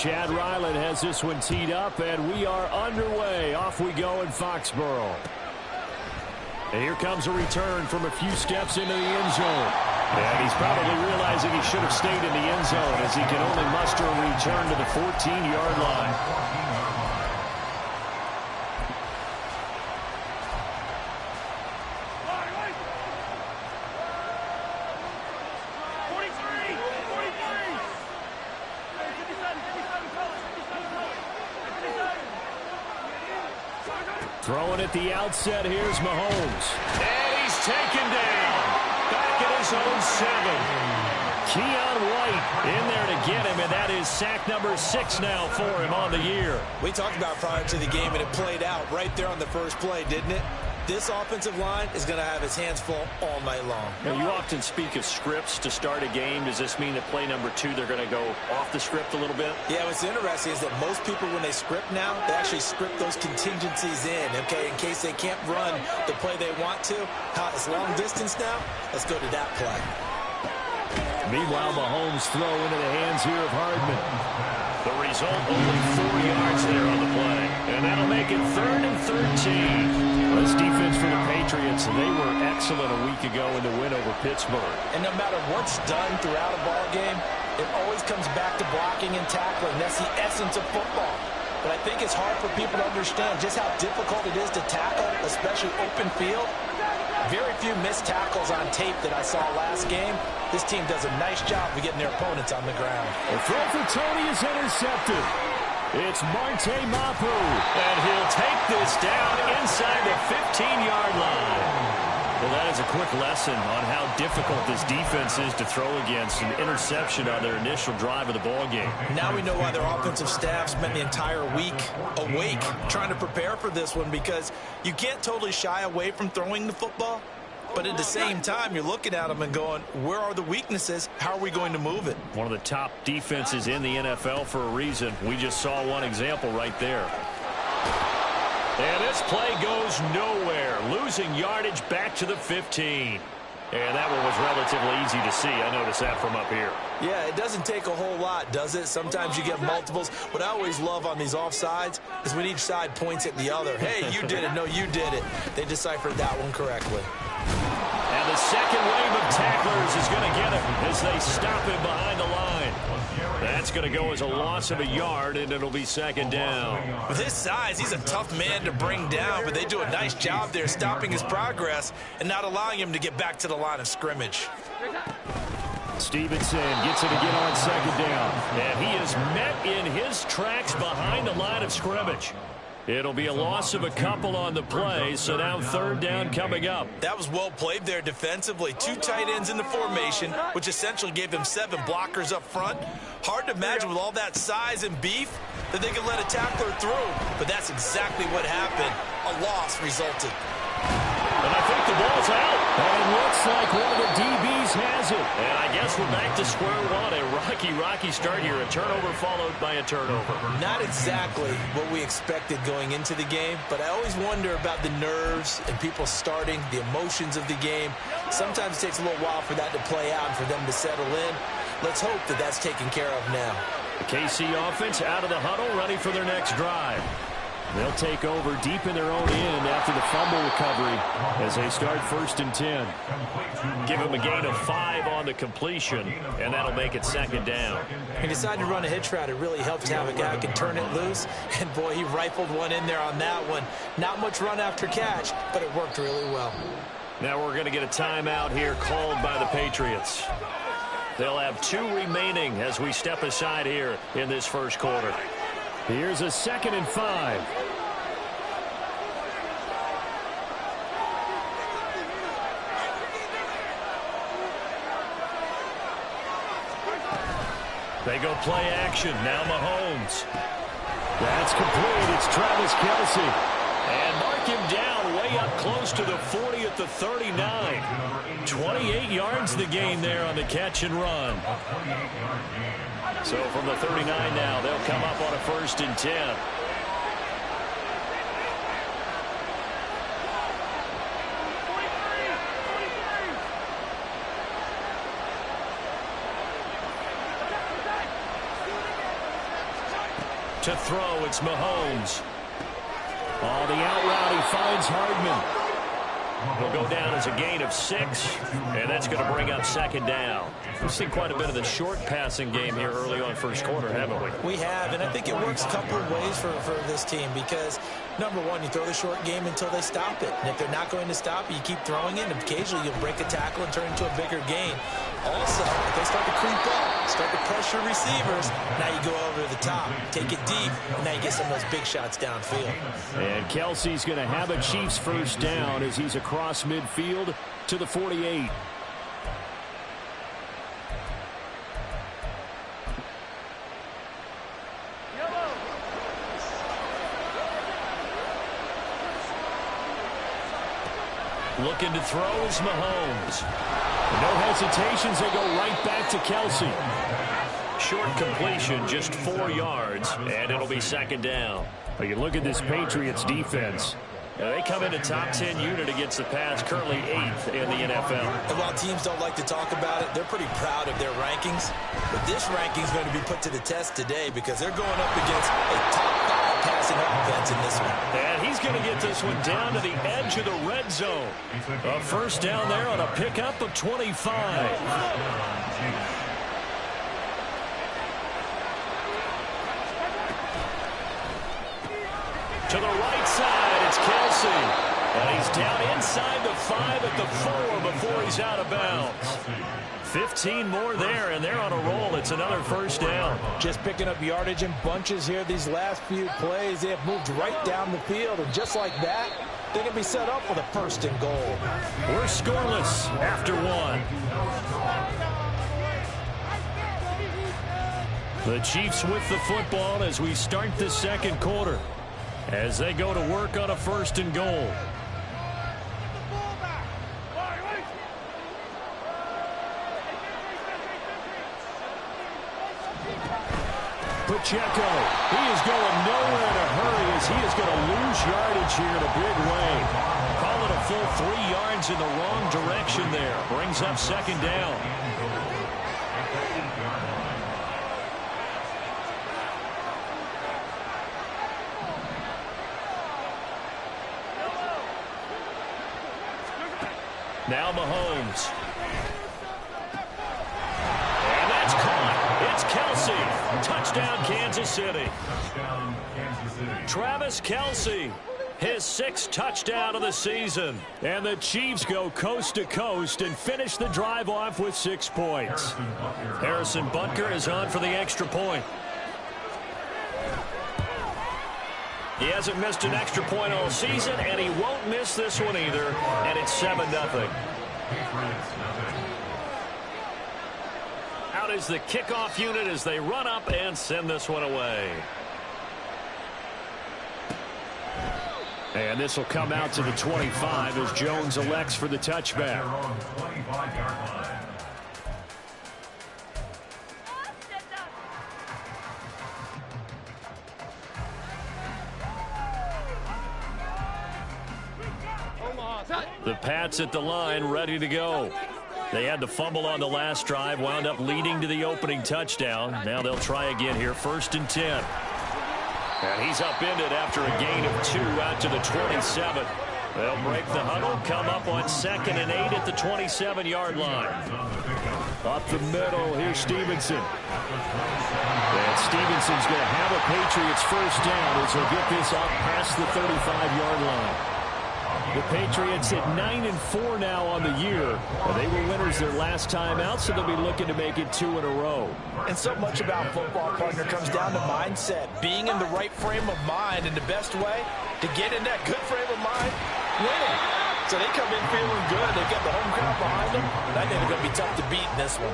Chad Ryland has this one teed up, and we are underway. Off we go in Foxborough. And here comes a return from a few steps into the end zone. And he's probably realizing he should have stayed in the end zone as he can only muster a return to the 14-yard line. Throwing at the outset, here's Mahomes. And he's taken down. Back at his own 7. Keon White in there to get him, and that is sack number 6 now for him on the year. We talked about prior to the game, and it played out right there on the first play, didn't it? This offensive line is going to have his hands full all night long. Now, you often speak of scripts to start a game. Does this mean that play number 2, they're going to go off the script a little bit? Yeah, what's interesting is that most people, when they script now, they actually script those contingencies in, okay, in case they can't run the play they want to. It's long distance now. Let's go to that play. Meanwhile, Mahomes throw into the hands here of Hardman. The result, only 4 yards there on the play. And that'll make it 3rd and 13. This defense for the Patriots, they were excellent a week ago in the win over Pittsburgh. And no matter what's done throughout a ball game, it always comes back to blocking and tackling. That's the essence of football. But I think it's hard for people to understand just how difficult it is to tackle, especially open field. Very few missed tackles on tape that I saw last game. This team does a nice job of getting their opponents on the ground. The throw for Tony is intercepted. It's Marte Mapu, and he'll take this down inside the 15-yard line. Well, that is a quick lesson on how difficult this defense is to throw against. An interception on their initial drive of the ballgame. Now we know why their offensive staff spent the entire week awake trying to prepare for this one, because you can't totally shy away from throwing the football. But at the same time, you're looking at them and going, where are the weaknesses? How are we going to move it? One of the top defenses in the NFL for a reason. We just saw one example right there. And this play goes nowhere. Losing yardage back to the 15. And that one was relatively easy to see. I noticed that from up here. Yeah, it doesn't take a whole lot, does it? Sometimes you get multiples. What I always love on these offsides is when each side points at the other. Hey, you did it. No, you did it. They deciphered that one correctly. And the second wave of tacklers is going to get him as they stop him behind the line. That's going to go as a loss of a yard, and it'll be 2nd down. With his size, he's a tough man to bring down, but they do a nice job there stopping his progress and not allowing him to get back to the line of scrimmage. Stevenson gets it again on 2nd down, and he is met in his tracks behind the line of scrimmage. It'll be a loss of a couple on the play, so now 3rd down coming up. That was well played there defensively. 2 tight ends in the formation, which essentially gave them 7 blockers up front. Hard to imagine with all that size and beef that they could let a tackler through, but that's exactly what happened. A loss resulted. And I think the ball's out. And it looks like one of the DBs has it. And I guess we're back to square one. A rocky start here. A turnover followed by a turnover. Not exactly what we expected going into the game, but I always wonder about the nerves and people starting, the emotions of the game. Sometimes it takes a little while for that to play out and for them to settle in. Let's hope that that's taken care of now. The KC offense out of the huddle, ready for their next drive. They'll take over deep in their own end after the fumble recovery as they start 1st and 10. Give them a gain of 5 on the completion, and that'll make it 2nd down. He decided to run a hitch route. It really helped to have a guy who can turn it loose. And, boy, he rifled one in there on that one. Not much run after catch, but it worked really well. Now we're going to get a timeout here called by the Patriots. They'll have 2 remaining as we step aside here in this first quarter. Here's a 2nd and 5. They go play action. Now Mahomes. That's complete. It's Travis Kelce. And mark him down way up close to the 40 at the 39. 28 yards the gain there on the catch and run. So from the 39 now, they'll come up on a 1st and 10. To throw, it's Mahomes. Oh, the out route, he finds Hardman. Will go down as a gain of 6, and that's going to bring up second down. We've seen quite a bit of the short passing game here early on first quarter, haven't we? We have, and I think it works a couple of ways for this team because, number one, you throw the short game until they stop it. And if they're not going to stop it, you keep throwing it, and occasionally you'll break a tackle and turn it into a bigger gain. Also, if they start to creep up, start to pressure receivers, now you go over the top, take it deep, and now you get some of those big shots downfield. And Kelsey's going to have a Chiefs first down as he's across midfield to the 48. Looking to throw is Mahomes. No hesitations, they go right back to Kelsey. Short completion, just 4 yards, and it'll be second down. You look at this Patriots defense. They come in a top 10 unit against the pass, currently 8th in the NFL. And while teams don't like to talk about it, they're pretty proud of their rankings. But this ranking is going to be put to the test today because they're going up against a top 5 passing offense in this one. And he's going to get this one down to the edge of the red zone. A first down there on a pickup of 25. To the right side, it's Kelsey. And he's down inside the 5 at the 4 before he's out of bounds. 15 more there, and they're on a roll. It's another first down. Just picking up yardage in bunches here these last few plays. They have moved right down the field, and just like that, they're going to be set up for the first and goal. We're scoreless after 1. The Chiefs with the football as we start the second quarter, as they go to work on a first and goal. Pacheco, he is going nowhere in a hurry as he is going to lose yardage here in a big way. Call it a full 3 yards in the wrong direction there. Brings up second down. Now Mahomes. And that's caught. It's Kelsey. Touchdown, Kansas City. Travis Kelsey, his 6th touchdown of the season. And the Chiefs go coast to coast and finish the drive off with 6 points. Harrison Butker is on for the extra point. He hasn't missed an extra point all season, and he won't miss this one either, and it's 7-0. Out is the kickoff unit as they run up and send this one away. And this will come out to the 25 as Jones elects for the touchback. The Pats at the line, ready to go. They had the fumble on the last drive, wound up leading to the opening touchdown. Now they'll try again here, 1st and 10. And he's upended after a gain of 2 out to the 27. They'll break the huddle, come up on 2nd and 8 at the 27-yard line. Up the middle, here's Stevenson. And Stevenson's going to have a Patriots first down as he'll get this up past the 35-yard line. The Patriots at 9-4 now on the year. They were winners their last time out, so they'll be looking to make it 2 in a row. And so much about football, partner, comes down to mindset. Being in the right frame of mind, and the best way to get in that good frame of mind, winning. So they come in feeling good. They've got the home crowd behind them. And I think they're going to be tough to beat in this one.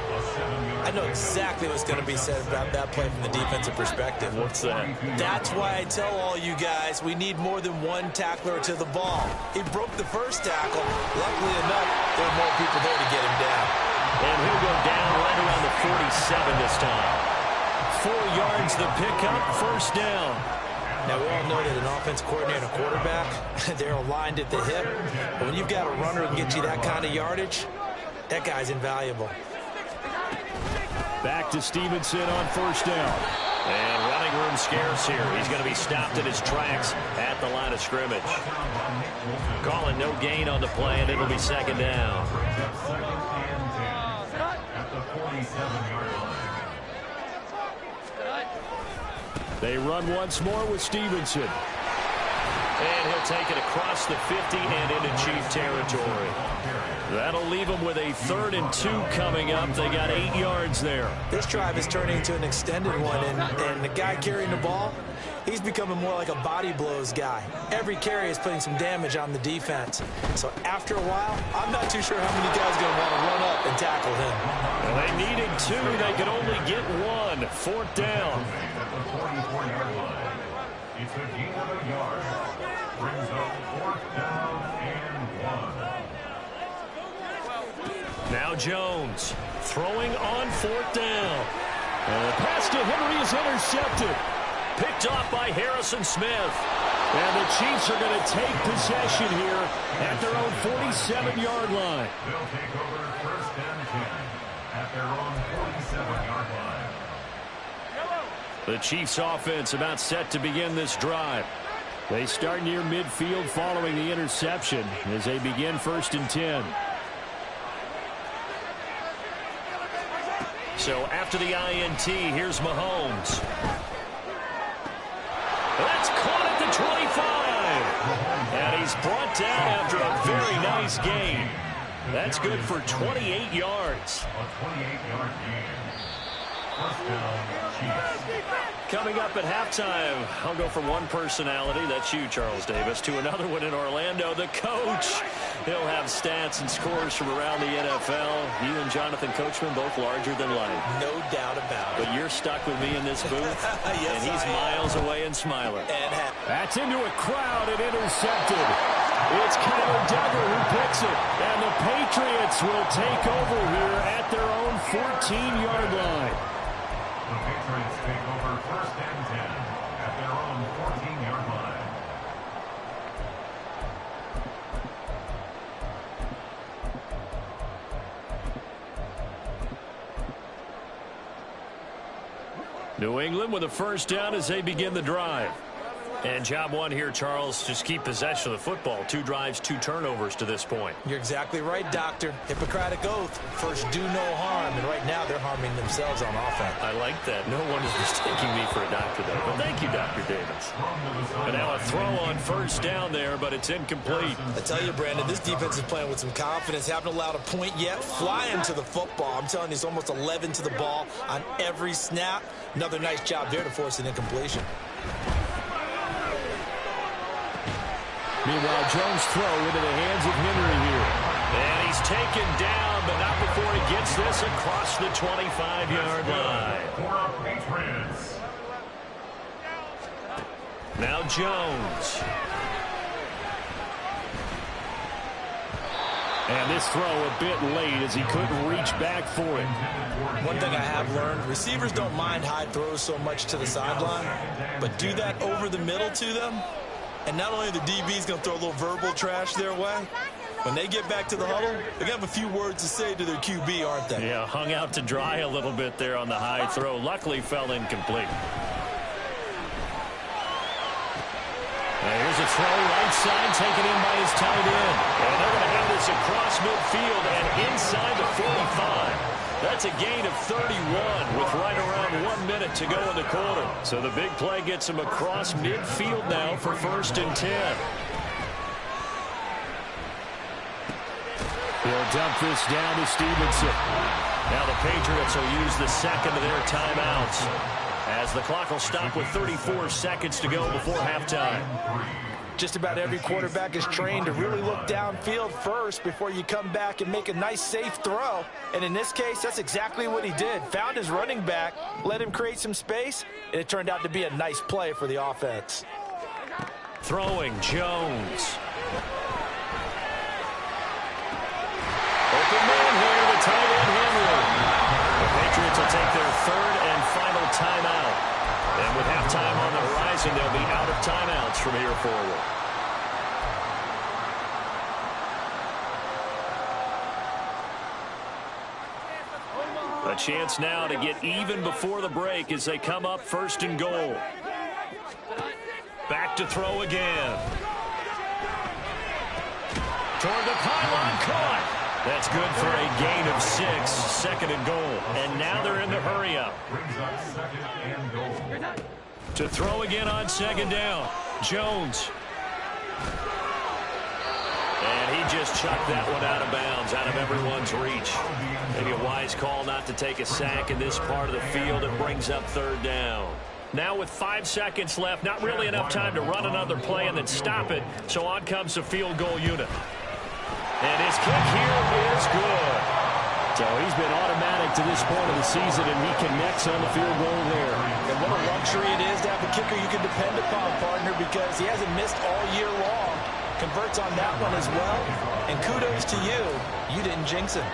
I know exactly what's going to be said about that play from the defensive perspective. What's that? That's why I tell all you guys we need more than one tackler to the ball. He broke the first tackle. Luckily enough, there were more people there to get him down. And he'll go down right around the 47 this time. 4 yards the pickup, first down. Now, we all know that an offense coordinator and a quarterback, they're aligned at the hip. But when you've got a runner who can get you that kind of yardage, that guy's invaluable. Back to Stevenson on first down. And running room scarce here. He's going to be stopped in his tracks at the line of scrimmage. Calling no gain on the play, and it'll be second down. They run once more with Stevenson. And he'll take it across the 50 and into Chief territory. That'll leave them with a 3rd and 2 coming up. They got 8 yards there. This drive is turning into an extended one, and the guy carrying the ball, he's becoming more like a body blows guy. Every carry is putting some damage on the defense. So after a while, I'm not too sure how many guys are going to want to run up and tackle him. Well, they needed 2. They could only get 1. 4th down. It's a gain of a yard. Brings up 4th down and 1. Now Jones throwing on 4th down. The pass to Henry is intercepted. Picked off by Harrison Smith. And the Chiefs are going to take possession here at their own 47-yard line. They'll take over 1st and 10 at their own 47-yard line. The Chiefs offense about set to begin this drive. They start near midfield following the interception as they begin 1st and 10. So after the INT, here's Mahomes. That's caught at the 25. And he's brought down after a very nice gain. That's good for 28 yards. A 28-yard gain. 1st down, Chiefs. Coming up at halftime, I'll go from one personality, that's you, Charles Davis, to another one in Orlando, the coach. He'll have stats and scores from around the NFL. You and Jonathan Coachman, both larger than life. No doubt about it. But you're stuck with me in this booth, Yes, and he's miles away and smiling. And that's into a crowd and intercepted. It's Kyle Duggar who picks it, and the Patriots will take over here at their own 14-yard line. The Patriots take over 1st and 10 at their own 14-yard line. New England with a 1st down as they begin the drive. And job one here, Charles, just keep possession of the football. 2 drives, 2 turnovers to this point. You're exactly right, Doctor. Hippocratic oath. First, do no harm. And right now, they're harming themselves on offense. I like that. No one is mistaking me for a doctor, though. But thank you, Dr. Davis. And now a throw on 1st down there, but it's incomplete. I tell you, Brandon, this defense is playing with some confidence. Haven't allowed a point yet. Flying to the football. I'm telling you, it's almost 11 to the ball on every snap. Another nice job there to force an incompletion. Meanwhile, Jones' throw into the hands of Henry here. And he's taken down, but not before he gets this across the 25-yard line. Now Jones. And this throw a bit late as he couldn't reach back for it. One thing I have learned, receivers don't mind high throws so much to the sideline, but do that over the middle to them. And not only the DB's going to throw a little verbal trash their way, when they get back to the huddle, they're going to have a few words to say to their QB, aren't they? Yeah, hung out to dry a little bit there on the high throw. Luckily fell incomplete. Now here's a throw right side taken in by his tight end. And they're going to have this across midfield and inside the 45. That's a gain of 31 with right around 1 minute to go in the quarter. So the big play gets him across midfield now for 1st and 10. He'll dump this down to Stevenson. Now the Patriots will use the second of their timeouts as the clock will stop with 34 seconds to go before halftime. Just about every quarterback is trained to really look downfield first before you come back and make a nice, safe throw. And in this case, that's exactly what he did. Found his running back, let him create some space, and it turned out to be a nice play for the offense. Throwing, Jones. Open man here, the tight end, Henry. The Patriots will take their 3rd and final timeout. And with halftime on the horizon, they'll be out of timeouts from here forward. The chance now to get even before the break as they come up 1st and goal. Back to throw again. Toward the pylon, caught. That's good for a gain of 6, 2nd and goal. And now they're in the hurry-up. To throw again on 2nd down. Jones. And he just chucked that one out of bounds, out of everyone's reach. Maybe a wise call not to take a sack in this part of the field. It brings up 3rd down. Now with 5 seconds left, not really enough time to run another play and then stop it. So on comes the field goal unit. And his kick here is good. So he's been automatic to this point of the season, and he connects on the field goal there. And what a luxury it is to have a kicker you can depend upon, partner, because he hasn't missed all year long. Converts on that one as well. And kudos to you. You didn't jinx him.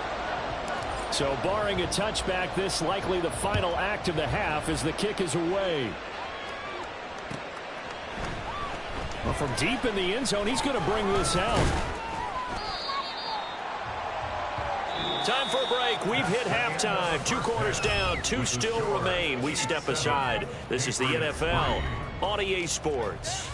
So barring a touchback, this likely the final act of the half as the kick is away. Well, from deep in the end zone, he's going to bring this out. Time for a break. We've hit halftime. 2 quarters down. 2 still remain. We step aside. This is the NFL on EA Sports.